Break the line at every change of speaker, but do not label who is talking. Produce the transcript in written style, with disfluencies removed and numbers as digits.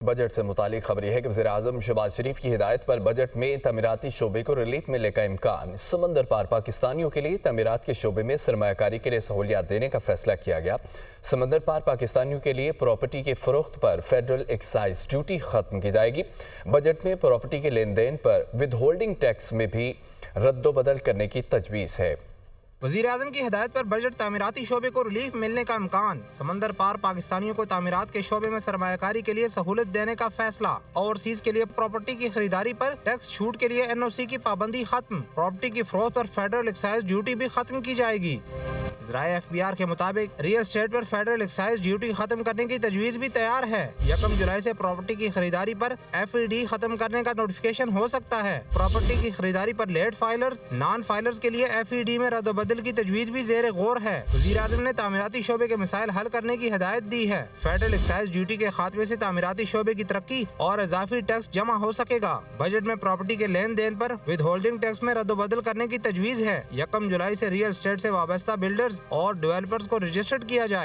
Budget سے متعلق خبر یہ ہے کہ وزیراعظم شہباز شریف کی ہدایت پر بجٹ میں تعمیراتی شعبے کو ریلیف ملنے کا امکان۔ سمندر پار پاکستانیوں کے لیے تعمیرات کے شعبے میں سرمایہ کاری کے لیے سہولیات دینے کا فیصلہ کیا گیا۔ سمندر پار پاکستانیوں کے لیے پراپرٹی کے فروخت پر فیڈرل ایکسائز ڈیوٹی ختم کی جائے گی۔ بجٹ میں پراپرٹی کے لین دین پر ود ہولڈنگ ٹیکس میں بھی رد و بدل کرنے کی تجویز ہے۔
وزیراعظم کی ہدایت پر بجٹ تعمیراتی شعبے کو ریلیف ملنے کا امکان۔ سمندر پار پاکستانیوں کو تعمیرات کے شعبے میں سرمایہ کاری کے لیے سہولت دینے کا فیصلہ۔ اوورسیز کے لیے پراپرٹی کی خریداری پر ٹیکس چھوٹ کے لیے NOC کی پابندی ختم۔ پراپرٹی کی فروخت پر فیڈرل ایکسائز ڈیوٹی بھی ختم کی جائے گی۔ ذرائع FBR کے مطابق ریل اسٹیٹ پر فیڈرل ایکسائز ڈیوٹی ختم کرنے کی تجویز بھی تیار ہے۔ 1 جولائی سے پراپرٹی کی خریداری پر FED ختم کرنے کا نوٹیفیکیشن ہو سکتا ہے۔ پراپرٹی کی خریداری پر لیٹ فائلرز، نان فائلرز کے لیے FED میں رد و بدل کی تجویز بھی زیر غور ہے۔ وزیراعظم نے تعمیراتی شعبے کے مسائل حل کرنے کی ہدایت دی ہے۔ فیڈرل ایکسائز ڈیوٹی کے خاتمے سے تعمیراتی شعبے کی ترقی اور اضافی ٹیکس جمع ہو سکے گا۔ بجٹ میں پراپرٹی کے لین دین پر ود ہولڈنگ ٹیکس میں رد و بدل کرنے کی تجویز ہے۔ 1 جولائی سے ریل اسٹیٹ سے وابستہ بلڈرز اور ڈیولپرز کو رجسٹرڈ کیا جائے۔